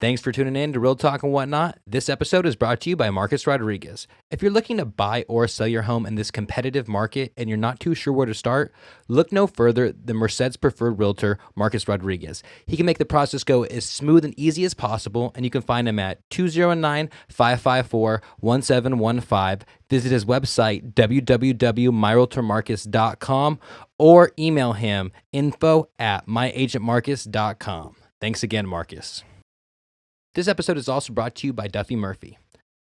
Thanks for tuning in to Real Talk and Whatnot. This episode is brought to you by Marcus Rodriguez. If you're looking to buy or sell your home in this competitive market and you're not too sure where to start, look no further than Merced's preferred realtor, Marcus Rodriguez. He can make the process go as smooth and easy as possible, and you can find him at 209-554-1715. Visit his website, www.myrealtormarcus.com, or email him info@myagentmarcus.com. Thanks again, Marcus. This episode is also brought to you by Duffy Murphy.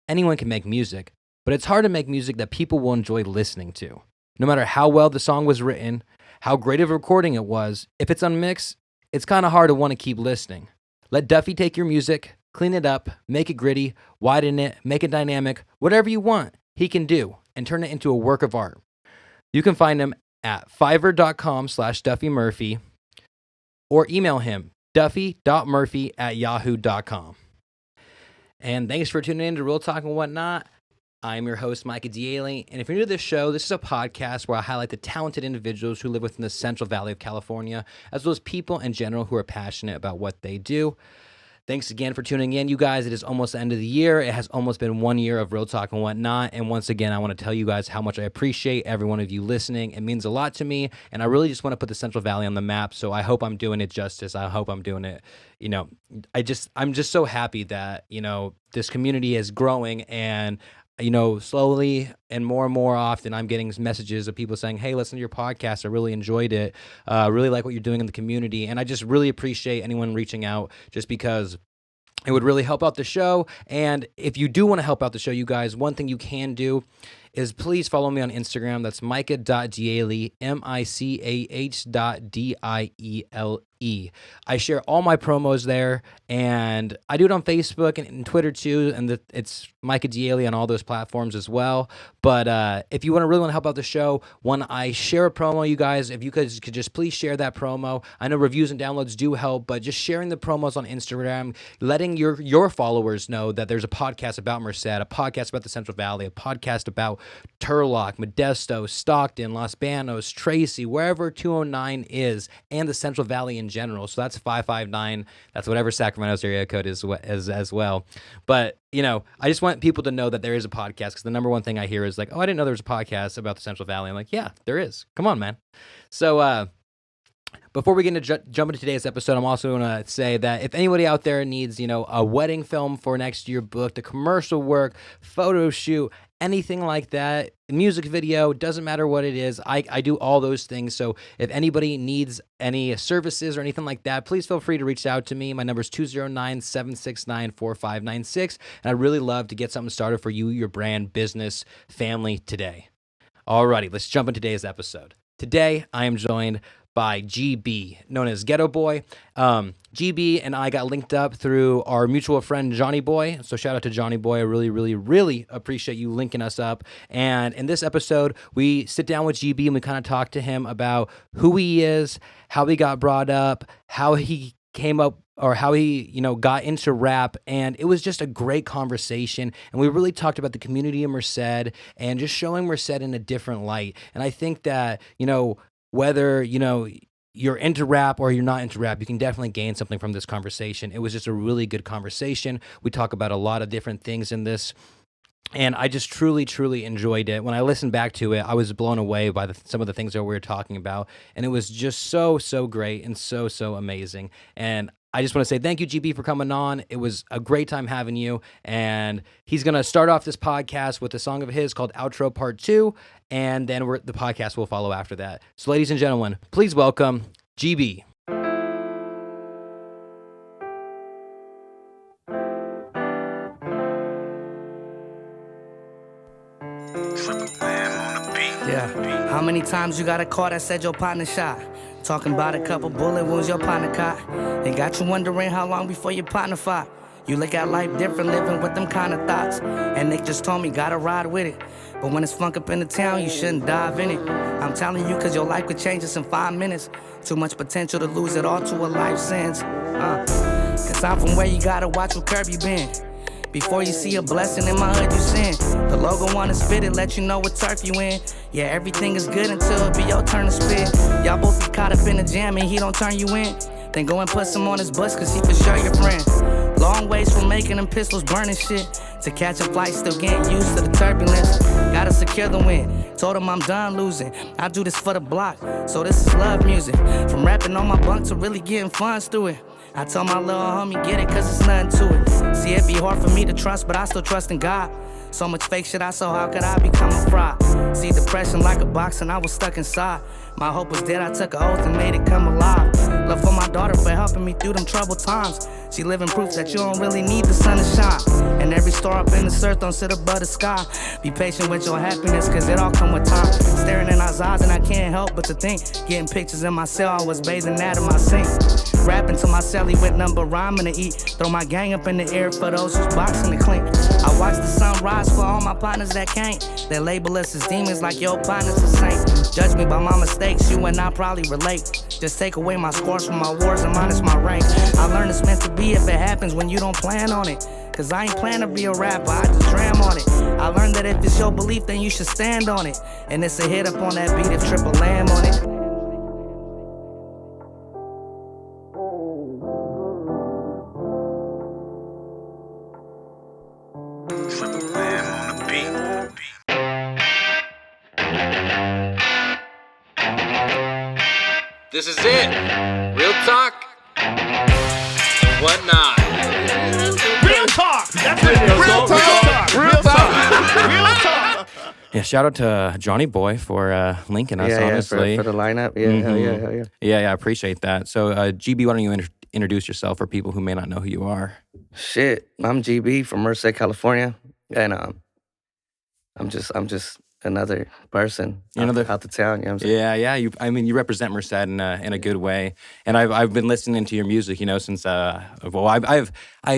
Anyone can make music, but it's hard to make music that people will enjoy listening to. No matter how well the song was written, how great of a recording it was, if it's unmixed, it's kind of hard to want to keep listening. Let Duffy take your music, clean it up, make it gritty, widen it, make it dynamic, whatever you want, he can do, and turn it into a work of art. You can find him at fiverr.com/DuffyMurphy or email him duffy.murphy@yahoo.com. And thanks for tuning in to Real Talk and Whatnot. I'm your host, Micah Diele, and if you're new to this show, this is a podcast where I highlight the talented individuals who live within the Central Valley of California, as well as people in general who are passionate about what they do. Thanks again for tuning in, you guys. It is almost the end of the year. It has almost been 1 year of Real Talk and Whatnot. And once again, I want to tell you guys how much I appreciate every one of you listening. It means a lot to me. And I really just want to put the Central Valley on the map. So I hope I'm doing it justice. I hope I'm doing it. I'm just so happy that, this community is growing, and slowly and more often, I'm getting messages of people saying, hey, listen to your podcast. I really enjoyed it. Really like what you're doing in the community. And I just really appreciate anyone reaching out, just because it would really help out the show. And if you do want to help out the show, you guys, one thing you can do is please follow me on Instagram. That's Micah.Diele, MICAH.DIELE. I share all my promos there, and I do it on Facebook and Twitter too, and it's Micah Diele on all those platforms as well. But if you really want to help out the show, when I share a promo, you guys, if you could just please share that promo. I know reviews and downloads do help, but just sharing the promos on Instagram, letting your followers know that there's a podcast about Merced, a podcast about the Central Valley, a podcast about Turlock, Modesto, Stockton, Los Banos, Tracy, wherever 209 is, and the Central Valley in general. So that's 559. That's whatever Sacramento's area code is as well. But, I just want people to know that there is a podcast, because the number one thing I hear is like, oh, I didn't know there was a podcast about the Central Valley. I'm like, yeah, there is. Come on, man. So, before we get into jump into today's episode, I'm also going to say that if anybody out there needs, a wedding film for next year booked, a commercial work, photo shoot, anything like that, music video, doesn't matter what it is, I do all those things. So if anybody needs any services or anything like that, please feel free to reach out to me. My number is 209-769-4596, and I'd really love to get something started for you, your brand, business, family today. Alrighty, let's jump into today's episode. Today, I am joined by GB, known as Getto Boy. GB and I got linked up through our mutual friend, Johnny Boy. So shout out to Johnny Boy. I really appreciate you linking us up. And in this episode, we sit down with GB and we kind of talk to him about who he is, how he got brought up, how he came up, or how he, got into rap. And it was just a great conversation. And we really talked about the community of Merced and just showing Merced in a different light. And I think that, whether, you're into rap or you're not into rap, you can definitely gain something from this conversation. It was just a really good conversation. We talk about a lot of different things in this, and I just truly enjoyed it. When I listened back to it, I was blown away by some of the things that we were talking about, and it was just so great and so amazing. And I just want to say thank you, GB, for coming on. It was a great time having you. And he's going to start off this podcast with a song of his called Outro Part 2, and then the podcast will follow after that. So, ladies and gentlemen, please welcome GB. Yeah. How many times you got a call that said your partner shot? Talking about a couple bullet wounds your partner caught. They got you wondering how long before your partner fought. You look at life different, living with them kind of thoughts. And Nick just told me, gotta ride with it. But when it's funk up in the town, you shouldn't dive in it. I'm telling you, cause your life could change just in 5 minutes. Too much potential to lose it all to a life sentence. Cause I'm from where you gotta watch what curve you been. Before you see a blessing in my hood, you sin. The logo wanna spit it, let you know what turf you in. Yeah, everything is good until it be your turn to spit. Y'all both get caught up in the jam and he don't turn you in. Then go and put some on his bus, cause he for sure your friend. Long ways from making them pistols burning shit to catch a flight, still getting used to the turbulence. Gotta secure the win. Told him I'm done losing. I do this for the block, so this is love music. From rapping on my bunk to really getting funds through it. I tell my little homie, get it, cause it's nothing to it. See, it be hard for me to trust, but I still trust in God. So much fake shit I saw, how could I become a fraud? See, depression like a box and I was stuck inside. My hope was dead, I took an oath and made it come alive. Love for my daughter for helping me through them troubled times. She living proof that you don't really need the sun to shine. And every star up in this earth don't sit above the sky. Be patient with your happiness, cause it all come with time. Staring in our eyes and I can't help but to think. Getting pictures in my cell, I was bathing out of my sink. Rapping to my celly with number rhyming to eat. Throw my gang up in the air for those who's boxing to clean. I watch the sun rise for all my partners that can't. They label us as demons like your partner's a saint. Judge me by my mistakes, you and I probably relate. Just take away my scores from my wars and minus my rank. I learned it's meant to be if it happens when you don't plan on it. Cause I ain't plan to be a rapper, I just dram on it. I learned that if it's your belief, then you should stand on it. And it's a hit up on that beat if Triple Lamb on it. This is it. Real talk. Whatnot. Real talk. That's what it is. Real talk. Real talk. Real talk. Yeah, shout out to Johnny Boy for linking us, honestly. For the lineup. Yeah, hell yeah. Yeah, I appreciate that. So, GB, why don't you introduce yourself for people who may not know who you are? Shit, I'm GB from Merced, California, and I'm just another person out the town. You know what I'm saying? Yeah. You represent Merced in a good way, and I've been listening to your music, since I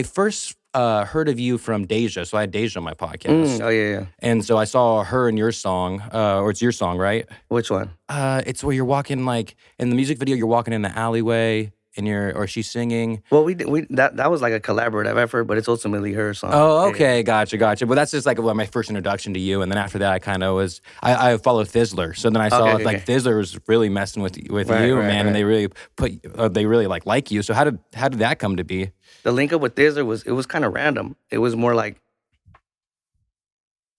first heard of you from Deja. So I had Deja on my podcast. Oh yeah. And so I saw her in your song, or it's your song, right? Which one? It's where you're walking, like in the music video, you're walking in the alleyway. Or she's singing. Well, that was like a collaborative effort, but it's ultimately her song. Oh, okay, yeah. Gotcha. But that's just like my first introduction to you, and then after that, I kind of was I followed Thizzler, so then I saw Thizzler was really messing with you, man, and they really like you. So how did that come to be? The link up with Thizzler was kind of random. It was more like,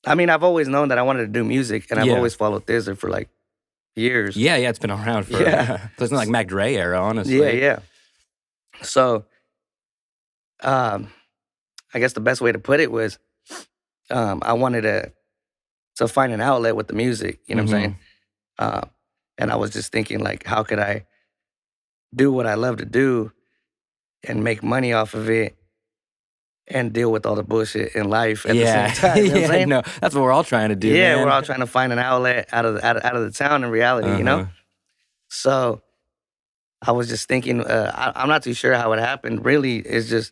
I mean, I've always known that I wanted to do music, and I've always followed Thizzler for like years. Yeah, it's been around for so it's not like Mac Dre era, honestly. Yeah. So, I guess the best way to put it was, I wanted to find an outlet with the music. You know what I'm saying? And I was just thinking, like, how could I do what I love to do and make money off of it and deal with all the bullshit in life at the same time? You know what I'm saying? No, that's what we're all trying to do. Yeah, man. we're all trying to find an outlet out of the town in reality, you know? So I was just thinking, I'm not too sure how it happened. Really, it's just,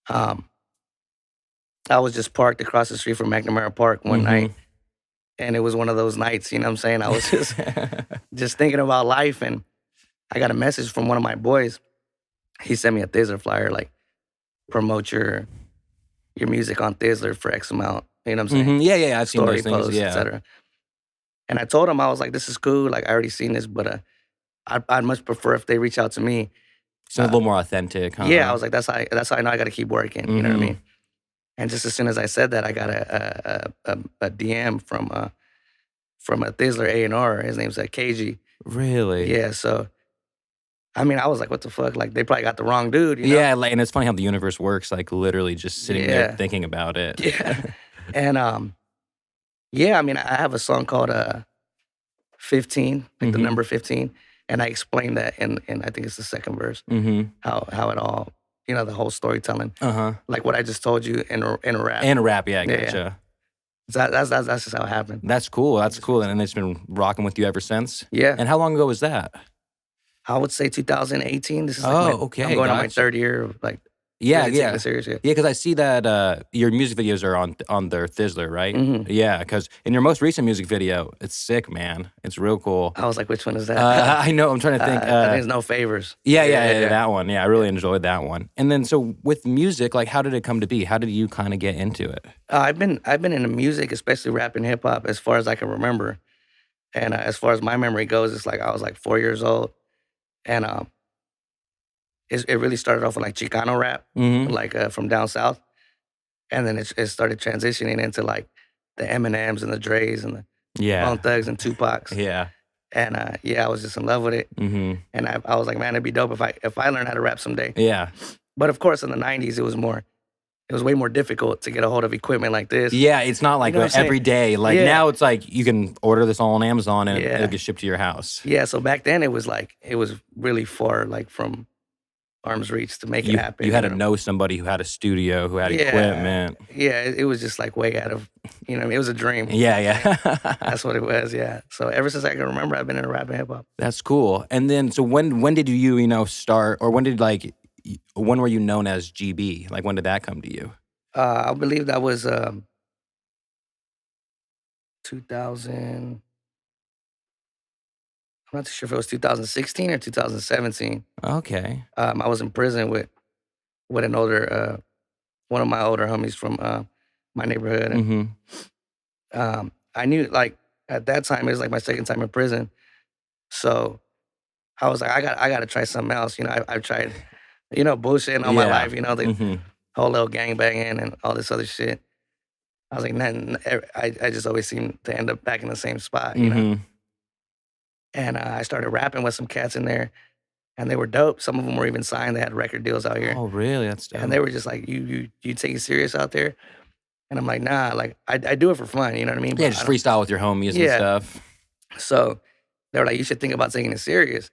I was just parked across the street from McNamara Park one night, and it was one of those nights, you know what I'm saying? I was just thinking about life, and I got a message from one of my boys. He sent me a Thizzler flyer, like, promote your music on Thizzler for X amount. You know what I'm saying? Yeah, I've seen Story those things, posts, etc. And I told him, I was like, this is cool. Like, I already seen this, but I'd much prefer if they reach out to me. So a little more authentic, huh? Yeah, I was like, that's how I know I got to keep working. You know what I mean? And just as soon as I said that, I got a DM from a Thizzler A&R. His name's KG. Really? Yeah, so, I mean, I was like, what the fuck? Like, they probably got the wrong dude, you know? Yeah, and it's funny how the universe works, like literally just sitting there thinking about it. Yeah. And, I mean, I have a song called 15, like the number 15. And I explained that in I think it's the second verse, how it all, the whole storytelling. Like what I just told you in a rap. In a rap, yeah, gotcha. So that's just how it happened. That's cool. And it's been rocking with you ever since? Yeah. And how long ago was that? I would say 2018. This is I'm going on my third year of like taking it serious. Yeah, because I see that your music videos are on their Thizzler, right? Yeah, because in your most recent music video, it's sick, man. It's real cool. I was like, which one is that? I know. I'm trying to think. There's no favors. Yeah, that one. Yeah, I really enjoyed that one. And then, so with music, like, how did it come to be? How did you kind of get into it? I've been into music, especially rap and hip hop, as far as I can remember. And as far as my memory goes, it's like I was like 4 years old, and it really started off with like Chicano rap, like from down south, and then it started transitioning into like the Eminems and the Dre's and the Bone Thugs and Tupacs. Yeah. And I was just in love with it. And I was like, man, it'd be dope if I learned how to rap someday. Yeah. But of course, in the 90s, it was way more difficult to get a hold of equipment like this. Yeah, it's not like every day. Like now it's like you can order this all on Amazon and it'll get shipped to your house. Yeah, so back then it was really far like from arm's reach to make it happen. You had to know somebody who had a studio, who had equipment. Yeah, it was just like way out of, it was a dream. Yeah. That's what it was, yeah. So ever since I can remember, I've been in rap and hip hop. That's cool. And then, so when did you, start, or when were you known as GB? Like, when did that come to you? I believe that was 2000. I'm not too sure if it was 2016 or 2017. Okay. I was in prison with an older, one of my older homies from my neighborhood. And I knew, like, at that time, it was like my second time in prison. So I was like, I got to try something else. I've tried, bullshitting all my life, the whole little gangbanging and all this other shit. I was like, I just always seem to end up back in the same spot, And I started rapping with some cats in there, and they were dope. Some of them were even signed. They had record deals out here. Oh, really? That's dope. And they were just like, you take it serious out there? And I'm like, nah, like, I do it for fun, you know what I mean? Yeah, just freestyle with your homies and stuff. So they were like, you should think about taking it serious.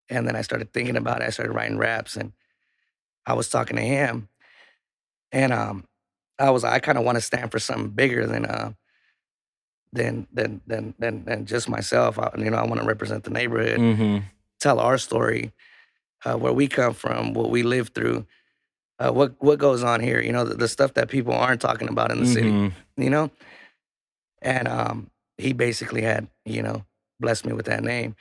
And then I started thinking about it. I started writing raps, and I was talking to him. And I was like, I kind of want to stand for something bigger than just myself. I want to represent the neighborhood, tell our story, where we come from, what we lived through, what goes on here. The stuff that people aren't talking about in the city. And he basically had blessed me with that name.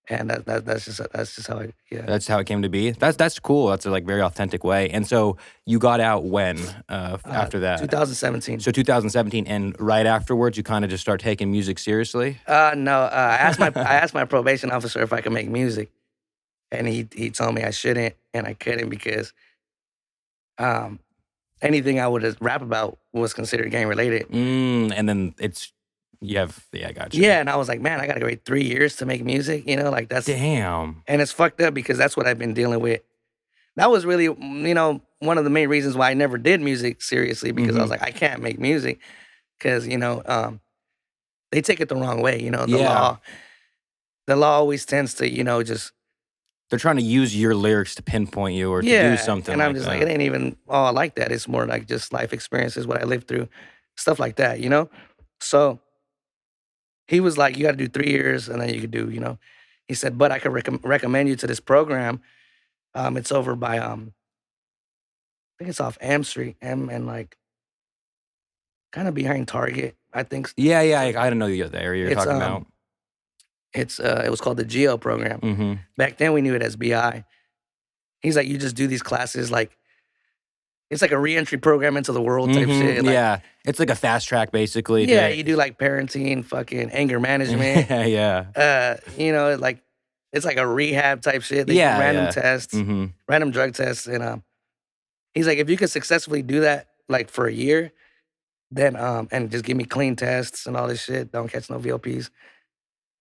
And that's just how it, That's how it came to be. That's cool. That's a very authentic way. And so you got out when after that? 2017. So 2017, and right afterwards, you kind of just start taking music seriously. No, I asked my probation officer if I could make music, and he told me I shouldn't and I couldn't because anything I would rap about was considered gang related. And then I got you. Yeah, and I was like, man, I got to wait 3 years to make music, like that's... Damn. And it's fucked up because that's what I've been dealing with. That was really, one of the main reasons why I never did music seriously, because I was like, I can't make music because, they take it the wrong way, the law always tends to, just... They're trying to use your lyrics to pinpoint you or to do something and I'm just like, it ain't even all like that. It's more like just life experiences, what I lived through, stuff like that, So... he was like, you got to do 3 years, and then you could do, He said, but I could recommend you to this program. It's over by, I think it's off M Street, and like, kind of behind Target, I think. Yeah, I don't know the area you're talking about. It was called the Geo program. Back then, we knew it as BI. He's like, you just do these classes, like, it's like a re-entry program into the world type shit. Like, it's like a fast track, basically. Yeah, you do like parenting, fucking anger management. Like, it's like a rehab type shit. They do random tests, random drug tests. And he's like, if you could successfully do that, like, for a year, then, and just give me clean tests and all this shit, don't catch no VOPs,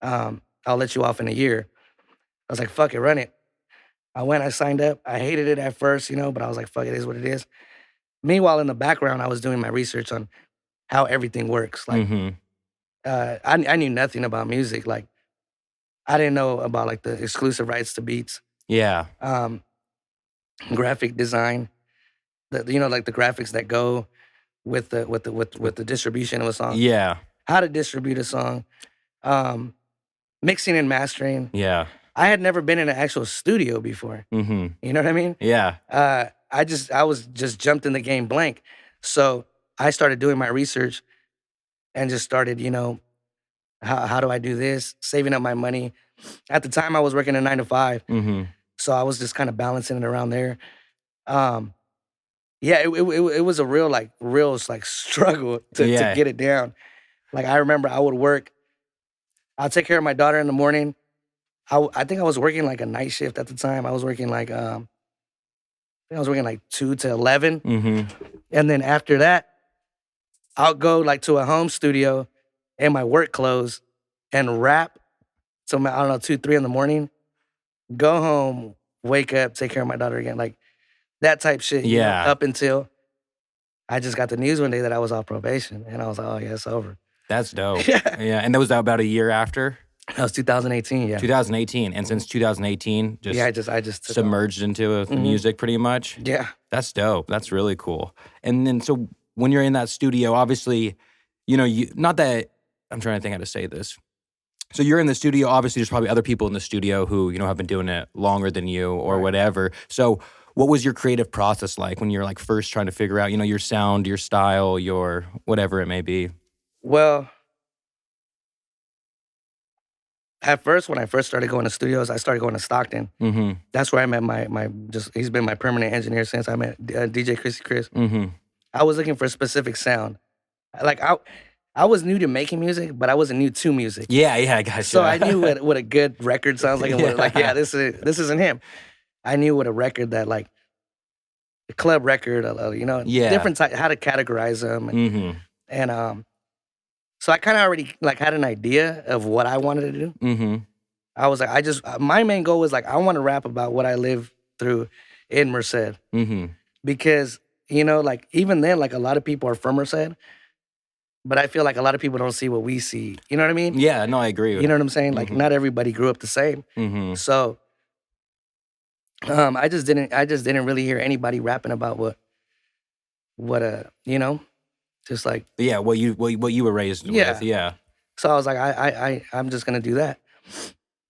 I'll let you off in a year. I was like, fuck it, run it. I went, I signed up. I hated it at first, but I was like, fuck, it is what it is. Meanwhile, in the background, I was doing my research on how everything works. Like, I knew nothing about music. Like, I didn't know about, like, the exclusive rights to beats. Yeah. Graphic design. Like the graphics that go with the distribution of a song. Yeah. How to distribute a song. Mixing and mastering. Yeah. I had never been in an actual studio before. You know what I mean? Yeah. I was just jumped in the game blank. So I started doing my research and just started, how do I do this? Saving up my money. At the time, I was working a 9 to 5. So I was just kind of balancing it around there. It was a real struggle to get it down. Like, I remember I would work. I'll take care of my daughter in the morning. I think I was working like a night shift at the time. I was working like I think I was working like 2 to 11, and then after that, I'll go like to a home studio in my work clothes and rap till I don't know 2, 3 in the morning. Go home, wake up, take care of my daughter again, like that type shit. you know, Yeah. up until I just got the news one day that I was off probation, and I was like, oh yeah, it's over. That's dope. Yeah, and that was about a year after? That was 2018. Yeah. 2018. And since 2018, just, Yeah, I just took submerged into the music pretty much? off. Yeah. That's dope. That's really cool. And then, so when you're in that studio, obviously, you know, not that, I'm trying to think how to say this. So you're in the studio, obviously there's probably other people in the studio who, you know, have been doing it longer than you or whatever. So what was your creative process like when you're like first trying to figure out, you know, your sound, your style, your whatever it may be? Well, at first, when I first started going to studios, I started going to Stockton. Mm-hmm. That's where I met he's been my permanent engineer since I met DJ Chrissy Chris. Mm-hmm. I was looking for a specific sound. Like, I was new to making music, but I wasn't new to music. Yeah, I gotcha. So I knew what a good record sounds like. And what, like, Yeah. this isn't him. I knew what a record that, like, a club record, you know, Yeah. different type, how to categorize them. Mm-hmm. And so I kind of already, like, had an idea of what I wanted to do. Mm-hmm. I was like, my main goal was, like, I want to rap about what I lived through in Merced. Mm-hmm. Because, you know, like, even then, like, a lot of people are from Merced, but I feel like a lot of people don't see what we see. You know what I mean? Yeah, no, I agree. You know what I'm saying? Like, not everybody grew up the same. Mm-hmm. So, I just didn't really hear anybody rapping about what you know, just like, Yeah, what you were raised Yeah. with. Yeah. so I was like, I'm just gonna do that.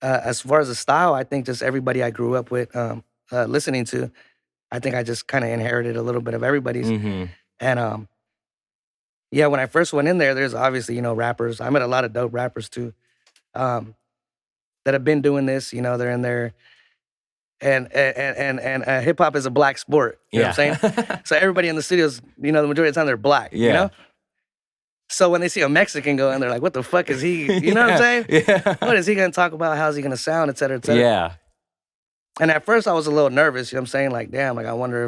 As far as the style, I think just everybody I grew up with, listening to, I think I just kind of inherited a little bit of everybody's. Mm-hmm. And yeah, when I first went in there, there's obviously, you know, rappers. I met a lot of dope rappers too, that have been doing this. You know, they're in there, and hip hop is a black sport. You know what I'm saying? So everybody in the studios, you know, the majority of the time they're black. You Yeah. know. So when they see a Mexican go in, they're like, "What the fuck is he?" You know what I'm saying? Yeah. What is he gonna talk about? How's he gonna sound, et cetera, et cetera. Yeah. And at first I was a little nervous. You know what I'm saying? Like, damn, like I wonder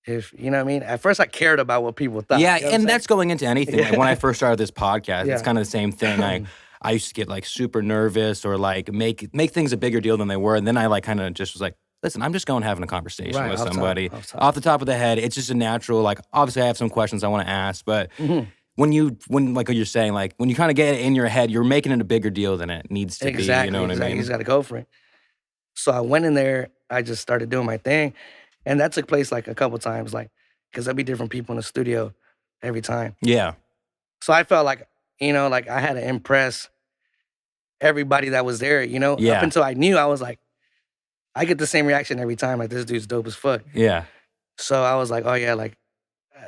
if you know what I mean. At first I cared about what people thought. Yeah, you know what I'm and saying? that's going into anything. Like when I first started this podcast, Yeah. it's kind of the same thing. I used to get like super nervous or like make things a bigger deal than they were, and then I like kind of just was like, listen, I'm just going having a conversation Right, with off top, somebody off the top of the head. It's just a natural. Like obviously, I have some questions I want to ask, but Mm-hmm. when like what you're saying, like when you kind of get it in your head, you're making it a bigger deal than it needs to be. You know what I mean? You just got to go for it. So I went in there. I just started doing my thing, and that took place like a couple times, like because there'd be different people in the studio every time. Yeah. So I felt like, you know, like I had to impress everybody that was there. You know, Yeah. up until I knew, I was like, I get the same reaction every time. Like this dude's dope as fuck. Yeah. So I was like, oh yeah, like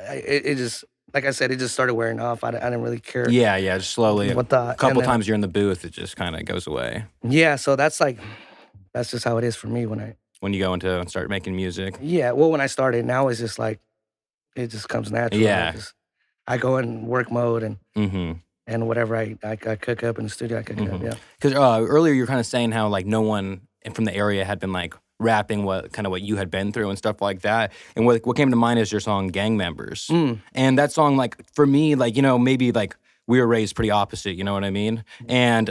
it just, like I said, it just started wearing off. I didn't really care. Yeah. Yeah. Just slowly. What the- A couple and then- times you're in the booth, it just kind of goes away Yeah. So that's just how it is for me when you go into and start making music. Yeah, well, when I started, now it's just like, it just comes natural. Yeah. I go in work mode Mm-hmm. and whatever I cook up in the studio, I cook it up, yeah. Because earlier you were kind of saying how like no one from the area had been like rapping what you had been through and stuff like that. And what came to mind is your song "Gang Members," and that song, like for me, like you know maybe like we were raised pretty opposite, you know what I mean? And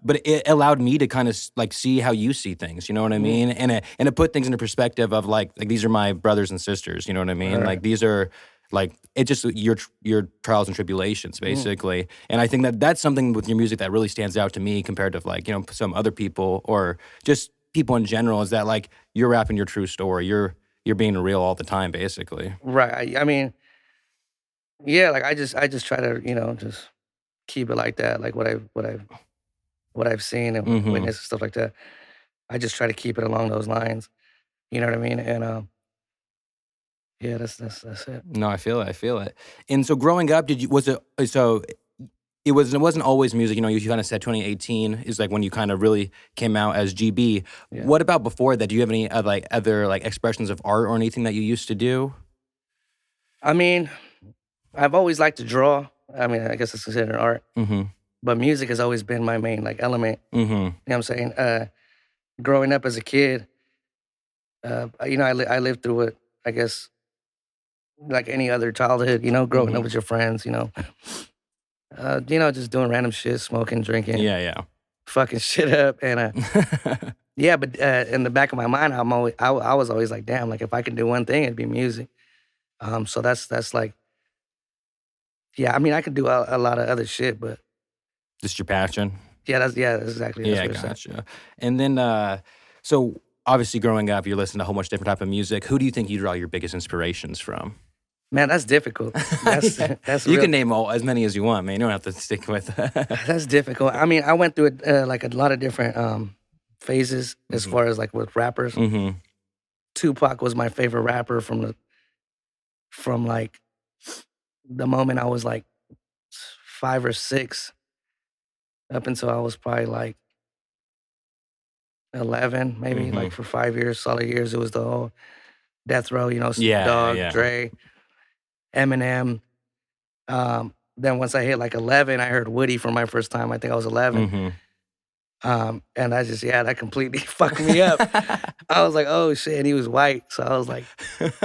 but it allowed me to kind of like see how you see things, you know what I mean? And it put things into perspective of like these are my brothers and sisters, you know what I mean? Right. Like these are. Like it just your trials and tribulations basically, and I think that's something with your music that really stands out to me compared to like you know some other people or just people in general is that like you're rapping your true story, you're being real all the time basically. Right. I mean, yeah, like I just try to, you know, just keep it like that, like what I've seen and Mhm. witnessed and stuff like that. I just try to keep it along those lines. You know what I mean? And yeah, that's it. No, I feel it. And so growing up, it wasn't always music. You know, you kind of said 2018 is like when you kind of really came out as GB. Yeah. What about before that? Do you have any other like expressions of art or anything that you used to do? I mean, I've always liked to draw. I mean, I guess it's considered art. Mm-hmm. but music has always been my main like element. Mm-hmm. You know what I'm saying? Growing up as a kid, you know, I lived through it, I guess, like any other childhood, you know, growing up with your friends, you know, just doing random shit, smoking, drinking, Yeah, fucking shit up. And yeah. yeah, but in the back of my mind, I was always like, damn, like if I could do one thing, it'd be music. So that's like, yeah, I mean, I could do a lot of other shit, but Just your passion. that's exactly. That's Yeah, what it said. gotcha. And then, so obviously growing up, you're listening to a whole bunch of different type of music. Who do you think you draw your biggest inspirations from? Man, that's difficult. That's You real, can name as many as you want, man. You don't have to stick with. that's difficult. I mean, I went through it like a lot of different phases as far as like with rappers. Mm-hmm. Tupac was my favorite rapper from like the moment I was like 5 or 6 up until I was probably like 11, maybe Mhm. like for 5 years, solid years. It was the whole Death Row, you know, Snoop Yeah, Dogg, yeah. Dre, Eminem. Then once I hit like 11, I heard Woody for my first time. I think I was 11. Mm-hmm. And I just, that completely fucked me up. I was like, oh shit, and he was white. So I was like,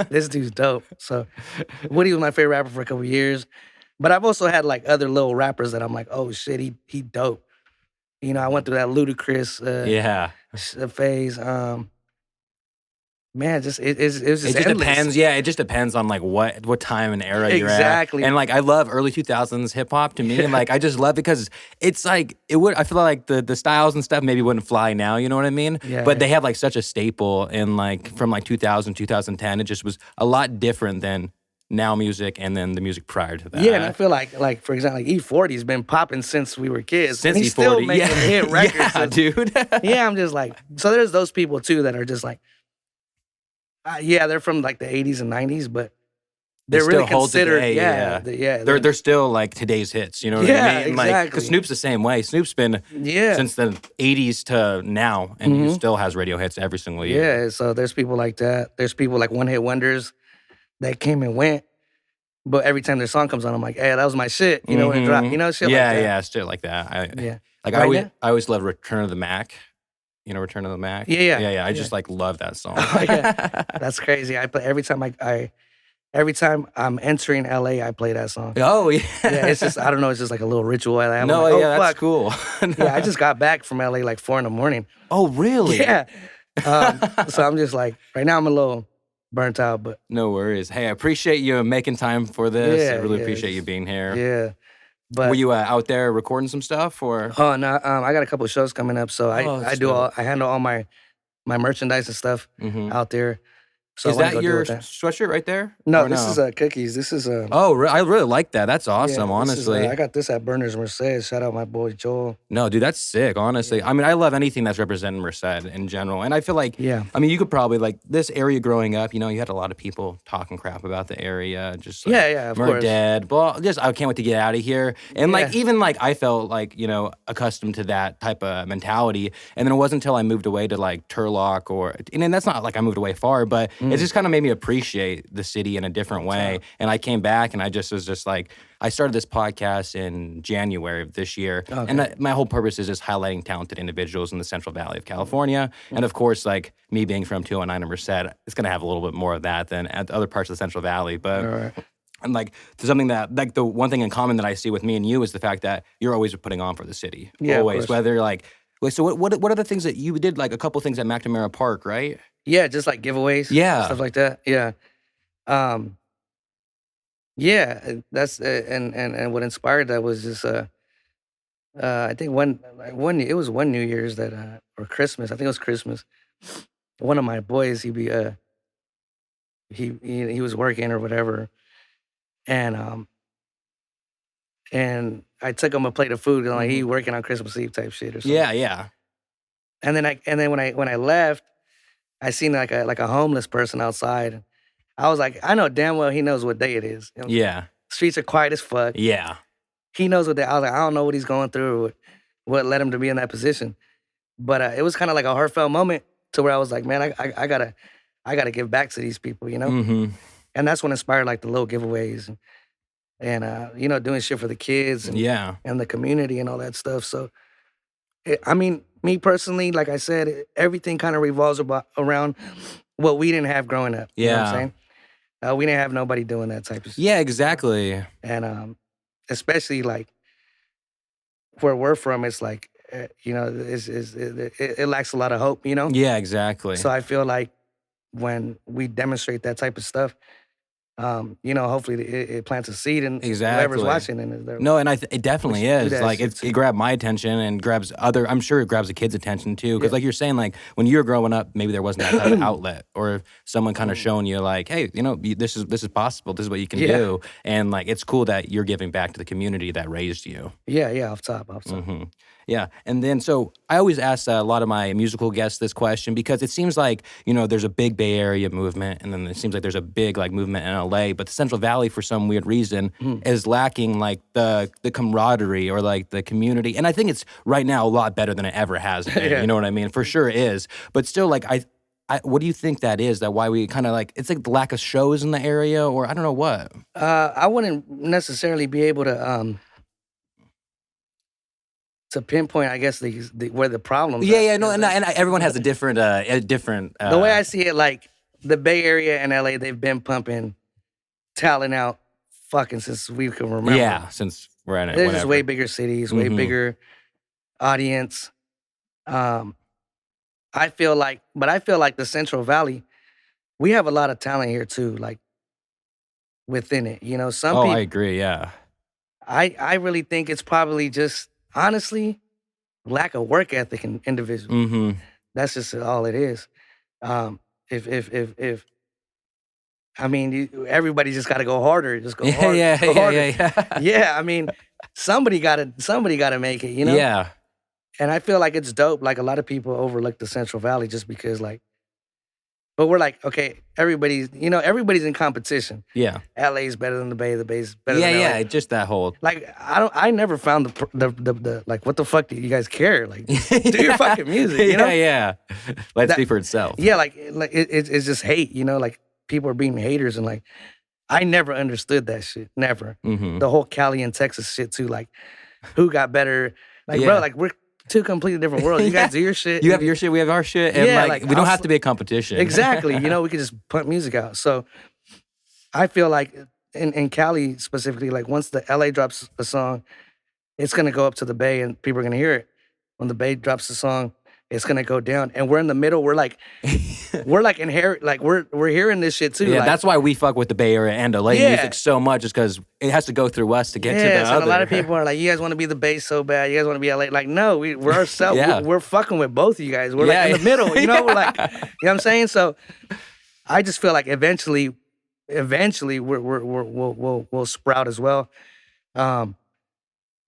this dude's dope. So Woody was my favorite rapper for a couple years. But I've also had like other little rappers that I'm like, oh shit, he dope. You know, I went through that ludicrous Yeah. phase. Man, just it was just It just endless. depends. Yeah, it just depends on like what time and era you're at. Exactly. And like I love early 2000s hip hop to me. And like I just love it because it's like I feel like the styles and stuff maybe wouldn't fly now, you know what I mean? Yeah, But yeah. they have like such a staple in like from like 2000, 2010. It just was a lot different than now music and then the music prior to that. Yeah, and I feel like for example, like E40's been popping since we were kids. Since and he's E40, still making yeah. hit records. Yeah, So- dude. yeah, I'm just like, so there's those people too that are just like, yeah, they're from like the 80s and 90s, but They they're really still hold considered, today, They're still like today's hits, you know what Yeah, I mean? Like, exactly. because Snoop's the same way. Snoop's been yeah. since the 80s to now, and he still has radio hits every single year. Yeah, so there's people like that. There's people like one hit wonders that came and went, but every time their song comes on, I'm like, hey, that was my shit. You know, when it dropped, you know, shit yeah, like that. yeah, shit like that. Yeah. Like Right I always love Return of the Mac. You know, Return of the Mac. Yeah. I just like love that song. Oh, yeah. That's crazy. I play every time every time I'm entering LA, I play that song. Oh yeah. Yeah, it's just I don't know, it's just like a little ritual I have. No, I'm like, yeah, oh, that's fuck. cool. Yeah, I just got back from LA like 4 a.m. Oh really? Yeah. So I'm just like right now I'm a little burnt out, but No worries. Hey, I appreciate you making time for this. I Yeah, really yeah, appreciate you being here. yeah. But Were you out there recording some stuff or? oh no, I got a couple shows coming up, so Oh, I that's do dope. I handle all my merchandise and stuff Mhm. out there. So Is I wanna that go deal your with that. sweatshirt right there? No, Or this is cookies. This is Oh, I really like that. That's awesome, yeah, this is, honestly. I got this at Burners Merced. Shout out my boy Joel. No, dude, that's sick, honestly. I mean, I love anything that's representing Merced in general. And I feel like, Yeah. I mean, you could probably, like, this area growing up, you know, you had a lot of people talking crap about the area. Just like, Yeah, of course. Dead. Well, just, I can't wait to get out of here. And, like, Yeah. even, like, I felt, like, you know, accustomed to that type of mentality. And then it wasn't until I moved away to, like, Turlock and then that's not like I moved away far, but it just kind of made me appreciate the city in a different way. And I came back and I just was just like, I started this podcast in January of this year. Okay. And my whole purpose is just highlighting talented individuals in the Central Valley of California. And of course, like me being from 209 and Merced, it's going to have a little bit more of that than at other parts of the Central Valley. But All right. and like something that like the one thing in common that I see with me and you is the fact that you're always putting on for the city. Yeah, of Always. course. Whether like, wait, so what are the things that you did? Like a couple things at McNamara Park, right? Yeah, just like giveaways. Yeah. Stuff like that. Yeah. Yeah, that's and what inspired that was just I think it was one New Year's that or Christmas. I think it was Christmas. One of my boys, he was working or whatever, and I took him a plate of food and like he working on Christmas Eve type shit or something. Yeah. And then when I left, I seen like a homeless person outside. I was like, I know damn well he knows what day it is. You know? Yeah. Streets are quiet as fuck. Yeah. He knows what day. I was like, I don't know what he's going through or what led him to be in that position. But it was kind of like a heartfelt moment to where I was like, man, I gotta give back to these people, you know. Mm-hmm. And that's what inspired like the little giveaways. and you know, doing shit for the kids and, Yeah. and the community and all that stuff. So, I mean, me personally, like I said, everything kind of revolves around what we didn't have growing up. You know what I'm Yeah. saying? We didn't have nobody doing that type of shit. Yeah, exactly. And especially like where we're from, it's like, you know, it lacks a lot of hope, you know? Yeah, exactly. So I feel like when we demonstrate that type of stuff, you know, hopefully it plants a seed in whoever's Exactly. watching. And they're, No, and it definitely We should do is. that Like, shit it grabbed my attention and grabs I'm sure it grabs the kids' attention too. Because, like you're saying, like, when you were growing up, maybe there wasn't that type of outlet or someone kind of showing you, like, hey, you know, this is possible. This is what you can do. And, like, it's cool that you're giving back to the community that raised you. yeah, off top. Mm-hmm. Yeah. And then, so I always ask a lot of my musical guests this question because it seems like, you know, there's a big Bay Area movement and then it seems like there's a big, like, movement in LA, but the Central Valley, for some weird reason, is lacking, like, the camaraderie or, like, the community. And I think it's right now a lot better than it ever has been. You know what I mean? For sure it is. But still, like, what do you think that is? That why we kind of, like, it's like the lack of shows in the area, or I don't know what. I wouldn't necessarily be able to pinpoint, I guess, where the problems are. Yeah, no, and everyone has a different, the way I see it, like, the Bay Area and LA, they've been pumping talent out fucking since we can remember. Yeah, since we're in it. They're just way bigger cities, way bigger audience. I feel like the Central Valley, we have a lot of talent here too, like, within it. You know, some people, I agree, yeah. I really think it's probably just, honestly, lack of work ethic in individuals. Mm-hmm. That's just all it is. If I mean, everybody just got to go harder. Just go harder. Yeah. Yeah, I mean, somebody got to make it, you know? Yeah. And I feel like it's dope. Like, a lot of people overlook the Central Valley just because, like, but we're like, okay, everybody's in competition. Yeah. LA's better than the Bay. The Bay's better than LA. Yeah, just that whole. Like, I never found the like, what the fuck do you guys care? Like, do your fucking music, you know? Yeah. Let's speak for itself. Yeah, like it's just hate, you know? Like, people are being haters, and, like, I never understood that shit. Never. Mm-hmm. The whole Cali and Texas shit too. Like, who got better? Like, bro, like, we're two completely different worlds. You guys do your shit. You have your shit, we have our shit. And, Yeah, like, like, we don't have to be a competition. Exactly. You know, we could just put music out. So I feel like in Cali specifically, like, once the LA drops a song, it's gonna go up to the Bay and people are gonna hear it. When the Bay drops the song, it's gonna go down. And we're in the middle. We're like inherit. Like, we're hearing this shit too. Yeah, like, that's why we fuck with the Bay Area and LA music so much, is because it has to go through us to get to the so other. a lot of people are like, you guys want to be the Bay so bad. You guys want to be LA. Like, no, we're ourselves. Yeah. We're fucking with both of you guys. We're like in the middle. You know, we're like, you know what I'm saying? So I just feel like eventually we'll sprout as well.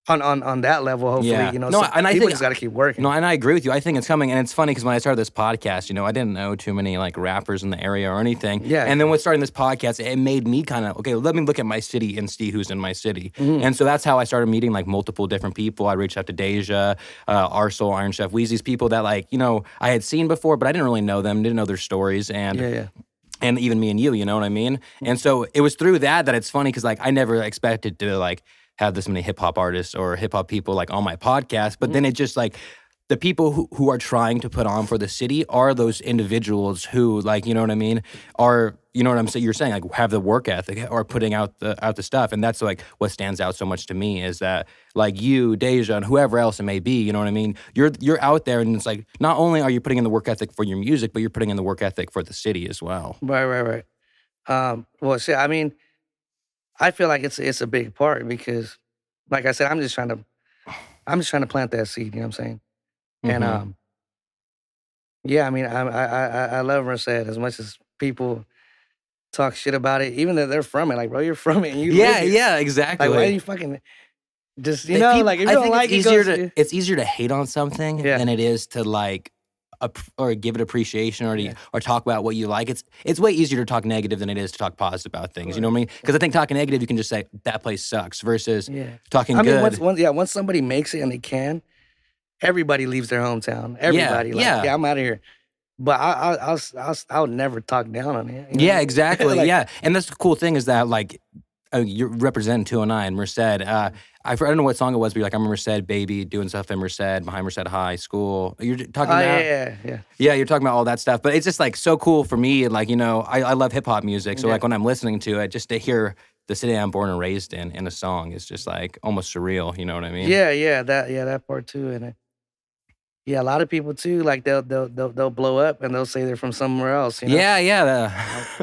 On that level, hopefully, you know. No, so and I people think just got to keep working. No, and I agree with you. I think it's coming, and it's funny because when I started this podcast, you know, I didn't know too many, like, rappers in the area or anything. Yeah. And then with starting this podcast, it made me kind of, okay, let me look at my city and see who's in my city. Mm-hmm. And so that's how I started meeting, like, multiple different people. I reached out to Deja, Arsol, Iron Chef, Weezy's, people that, like, you know, I had seen before, but I didn't really know them, didn't know their stories. And and even me and you know what I mean? And so it was through that it's funny because, like, I never expected to, like, have this many hip hop artists or hip hop people, like, on my podcast. But then it just, like, the people who are trying to put on for the city are those individuals who, like, you know what I mean, are, you know what I'm saying, you're saying, like, have the work ethic or putting out the stuff. And that's, like, what stands out so much to me is that, like, you, Deja, and whoever else it may be, you know what I mean, you're out there, and it's like, not only are you putting in the work ethic for your music, but you're putting in the work ethic for the city as well. Right. Well, shit, I mean, I feel like it's a big part because, like I said, I'm just trying to plant that seed. You know what I'm saying? Mm-hmm. And yeah, I mean, I love Merced as much as people talk shit about it, even though they're from it. Like, bro, you're from it, and you live it. Yeah, exactly. Like, why are you fucking just, you know, like, if you don't like it, it's easier to hate on something than it is to, like, or give it appreciation or talk about what you like. It's way easier to talk negative than it is to talk positive about things. You know what I mean? Because I think talking negative, you can just say that place sucks versus talking good. I mean, once somebody makes it and they can, everybody leaves their hometown. Everybody, I'm out of here. But I'll never talk down on it. You know? Yeah, exactly. Like, yeah, and that's the cool thing is that, like, Oh, you're representing 209, Merced. I don't know what song it was, but you're like, I'm a Merced baby, doing stuff in Merced, behind Merced High School. You're talking Oh, about? yeah. Yeah, you're talking about all that stuff. But it's just like so cool for me. Like, I love hip hop music. So Yeah. like when I'm listening to it, just to hear the city I'm born and raised in a song is just like almost surreal. You know what I mean? Yeah, that part too. And yeah, a lot of people too, like they'll blow up and they'll say they're from somewhere else, you know? Yeah.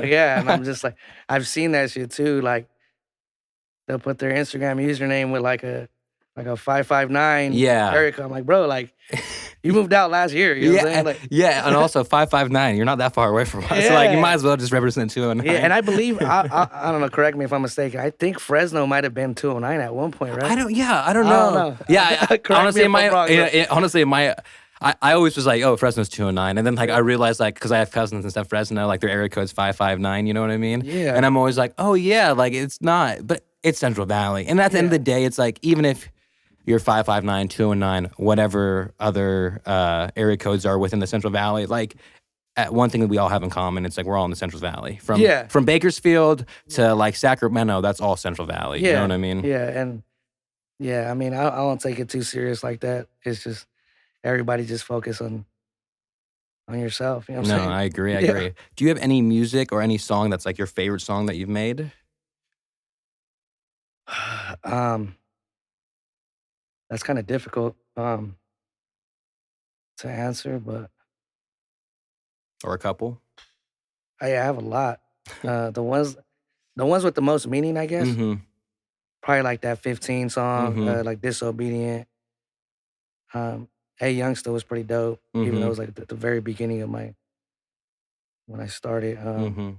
Yeah, and I'm just like, I've seen that shit too. Like they'll put their Instagram username with like a 559 Yeah. area code. I'm like, bro, like you moved out last year. You know what I'm saying? Like, yeah, and also 559. You're not that far away from us. So like you Yeah. might as well just represent 209. yeah, and I believe I don't know. Correct me if I'm mistaken. I think Fresno might have been 209 at one point, right? I don't know. I don't know. Yeah, Correct me honestly, if I'm wrong, honestly, I always was like, oh, Fresno's 209. And then like I realized like, because I have cousins and stuff, Fresno, like their area code's 559, you know what I mean? Yeah. And I'm always like, oh yeah, like it's not, but it's Central Valley. And at the end of the day, it's like, even if you're 559, 209, whatever other area codes are within the Central Valley, like one thing that we all have in common, it's like we're all in the Central Valley. From Bakersfield to like Sacramento, that's all Central Valley. You know what I mean? Yeah, and yeah, I mean, I don't take it too serious like that. It's just everybody just focus on yourself. You know what I'm No, saying? I agree. I Yeah. agree. Do you have any music or any song that's like your favorite song that you've made? That's kind of difficult to answer, but Or a couple? I have a lot. The ones with the most meaning, I guess, Mm-hmm. probably like that 15 song, Mhm. like Disobedient. Hey Youngster was pretty dope, even though it was like the very beginning of when I started. Mm-hmm.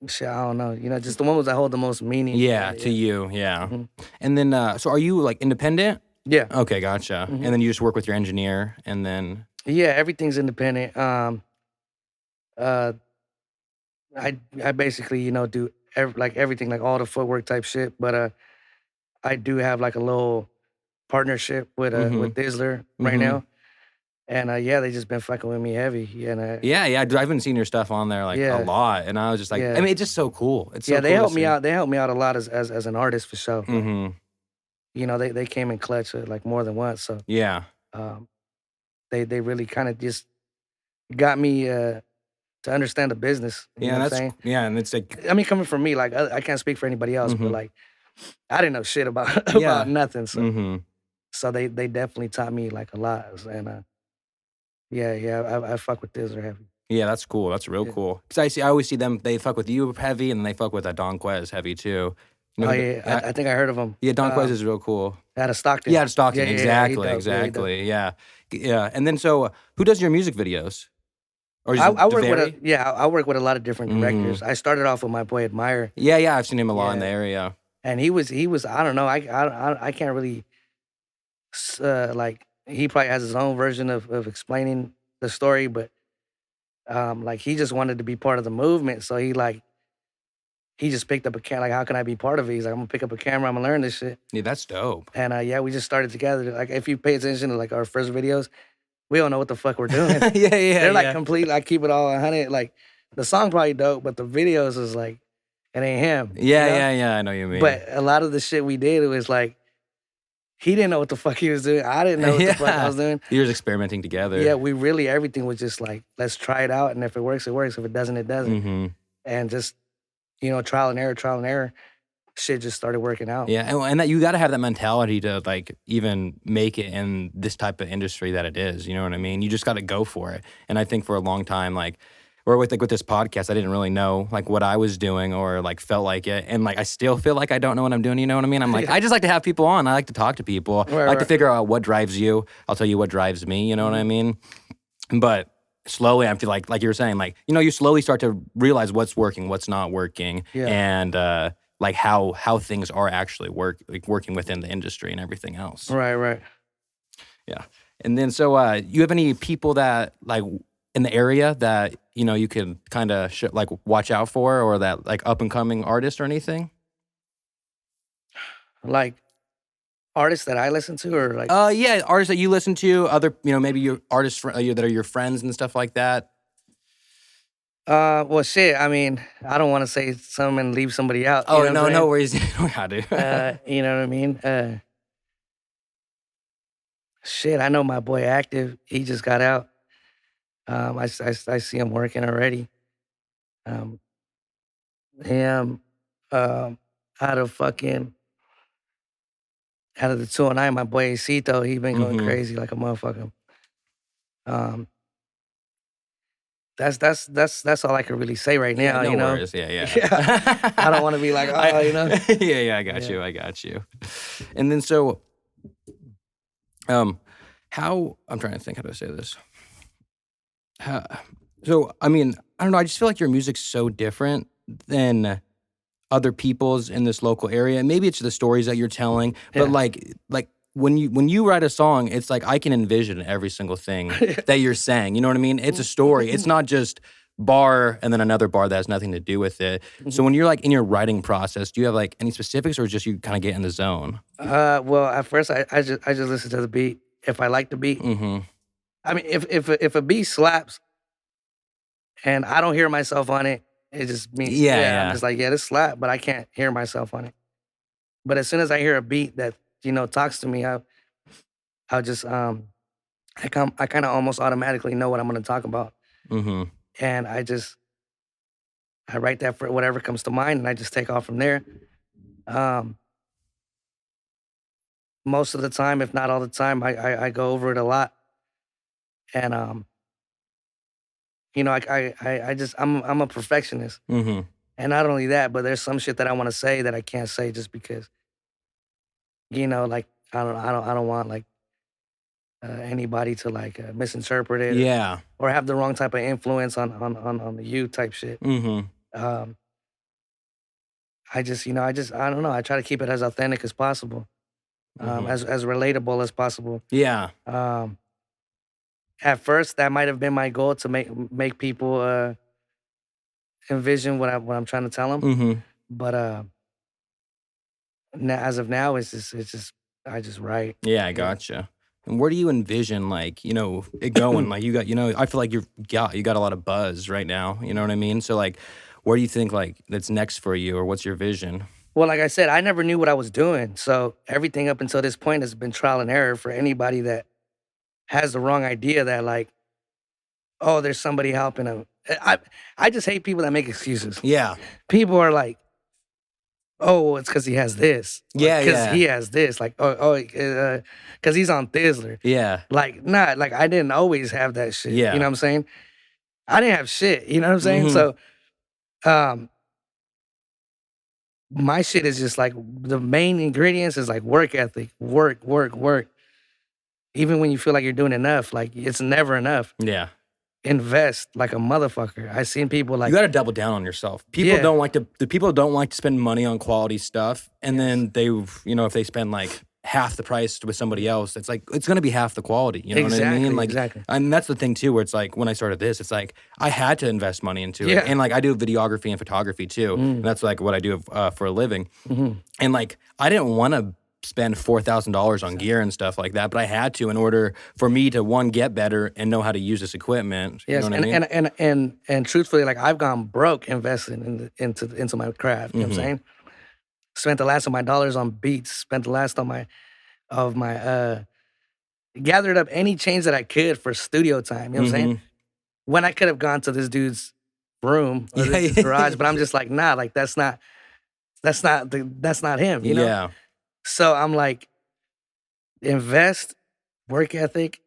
Shit, I don't know. You know, just the ones that hold the most meaning. Yeah, to you, yeah. Mhm. And then, so are you like independent? Yeah. Okay, gotcha. Mhm. And then you just work with your engineer, and then Yeah, everything's independent. I basically, do everything, like all the footwork type shit. But I do have like a little partnership with Thizzler right Mhm. now, and yeah, they just been fucking with me heavy. And yeah, I've been seeing your stuff on there like Yeah. a lot, and I was just like, Yeah. I mean, it's just so cool. It's so yeah, they cool to helped me see. out. They helped me out a lot as an artist for sure. Mm-hmm. You know, they came in clutch like more than once. So Yeah, they really kind of just got me to understand the business. You know what I'm saying? and it's like, I mean, coming from me, like I can't speak for anybody else, but Mhm. like I didn't know shit about Yeah. about nothing. So mm-hmm. so they definitely taught me like a lot. And I fuck with Thizzler heavy. Yeah, that's cool. That's real Yeah. cool. Because I always see them. They fuck with you heavy, and then they fuck with Don Quez heavy too. You know Oh who yeah, I think I heard of him. yeah, Don Quez is real cool. Out of Stockton. Yeah, Stockton. Yeah, he Exactly. dope. Yeah, he dope. Exactly. Yeah. And then so, who does your music videos? Or is I it work vary? I work with a lot of different Mhm. directors. I started off with my boy Admire, Yeah. I've seen him a lot in Yeah. the area. and he was I don't know, I can't really like, he probably has his own version of explaining the story, but like he just wanted to be part of the movement, so he just picked up a camera. Like, how can I be part of it? He's like, I'm gonna pick up a camera. I'm gonna learn this shit. Yeah, that's dope. And yeah, we just started together. Like, if you pay attention to like our first videos, we don't know what the fuck we're doing. yeah. They're like yeah. complete. I keep it all 100. Like, the song probably dope, but the videos is like, it ain't him. Yeah, you know? yeah. I know what you mean. But a lot of the shit we did, it was like, he didn't know what the fuck he was doing. I didn't know what the fuck I was doing. You're just experimenting together. Yeah, we really, everything was just like, let's try it out. And if it works, it works. If it doesn't, it doesn't. Mm-hmm. And just, trial and error. Shit just started working out. Yeah, and that you got to have that mentality to like even make it in this type of industry that it is. You know what I mean? You just got to go for it. And I think for a long time, like, or with this podcast, I didn't really know like what I was doing or like felt like it, and like I still feel like I don't know what I'm doing. You know what I mean? I'm like, I just like to have people on. I like to talk to people. I like to figure out what drives you. I'll tell you what drives me. You know what I mean? But slowly, I feel like you were saying, like, you slowly start to realize what's working, what's not working, and like how things are actually working within the industry and everything else. Right. Yeah. And then so you have any people that like in the area that you could kind of like watch out for, or that like up and coming artist or anything? Like, artists that I listen to, or like, Yeah, artists that you listen to, other maybe your artists that are your friends and stuff like that. Well, shit. I mean, I don't want to say something and leave somebody out. Oh, you know what I'm no worries. You don't got to. saying? You know what I mean? Shit, I know my boy Active. He just got out. I see him working already. Him, out of the 209, my boy Acito, he been going crazy like a motherfucker. That's all I can really say right now. no you know, worries. Yeah. I don't want to be like, oh, you know. Yeah, I got you. And then so, how I'm trying to think how to say this. So I mean, I don't know. I just feel like your music's so different than other people's in this local area. Maybe it's the stories that you're telling, but like when you write a song, it's like I can envision every single thing that you're saying. You know what I mean? It's a story. It's not just bar and then another bar that has nothing to do with it. So when you're like in your writing process, do you have like any specifics, or just you kind of get in the zone? Well, at first I just listen to the beat. If I like the beat, I mean, if a beat slaps and I don't hear myself on it, it just means I'm just like, this slap, but I can't hear myself on it. But as soon as I hear a beat that talks to me, I'll just I kind of almost automatically know what I'm going to talk about, and I write that for whatever comes to mind, and I just take off from there. Most of the time, if not all the time, I go over it a lot, and I'm a perfectionist, and not only that, but there's some shit that I want to say that I can't say just because, like I don't want like anybody to like misinterpret it, or have the wrong type of influence on the youth type shit. I don't know. I try to keep it as authentic as possible, as relatable as possible. At first, that might have been my goal, to make people envision what I'm trying to tell them. But as of now, it's just I just write. Yeah, I gotcha. And where do you envision, like, it going? Like, you got, I feel like you got a lot of buzz right now. You know what I mean? So, like, where do you think, like, that's next for you, or what's your vision? Well, like I said, I never knew what I was doing. So everything up until this point has been trial and error for anybody that has the wrong idea that, like, oh, there's somebody helping them. I just hate people that make excuses. Yeah. People are like, oh, well, it's because he has this. Yeah, because he has this. Like, because he's on Thizzler. Yeah. Like, nah, like I didn't always have that shit. Yeah. You know what I'm saying? I didn't have shit. You know what I'm saying? So, my shit is just like, the main ingredients is like work ethic, work. Even when you feel like you're doing enough, like it's never enough. Yeah. Invest like a motherfucker. I seen people like, you got to double down on yourself. People don't like to. The people don't like to spend money on quality stuff, and then they, if they spend like half the price with somebody else, it's like it's gonna be half the quality. You know what I mean? Like, exactly. And that's the thing too, where it's like when I started this, it's like I had to invest money into it, and like I do videography and photography too, and that's like what I do for a living, and like I didn't want to spend $4,000 on gear and stuff like that, but I had to in order for me to, one, get better and know how to use this equipment. Yes, you know what I mean? And truthfully, like I've gone broke investing into my craft. You know what I'm saying? Spent the last of my dollars on beats. Spent the last of my gathered up any change that I could for studio time. You know what I'm saying? When I could have gone to this dude's room or this garage, but I'm just like, nah, like that's not him. You know? Yeah. So I'm like, invest, work ethic.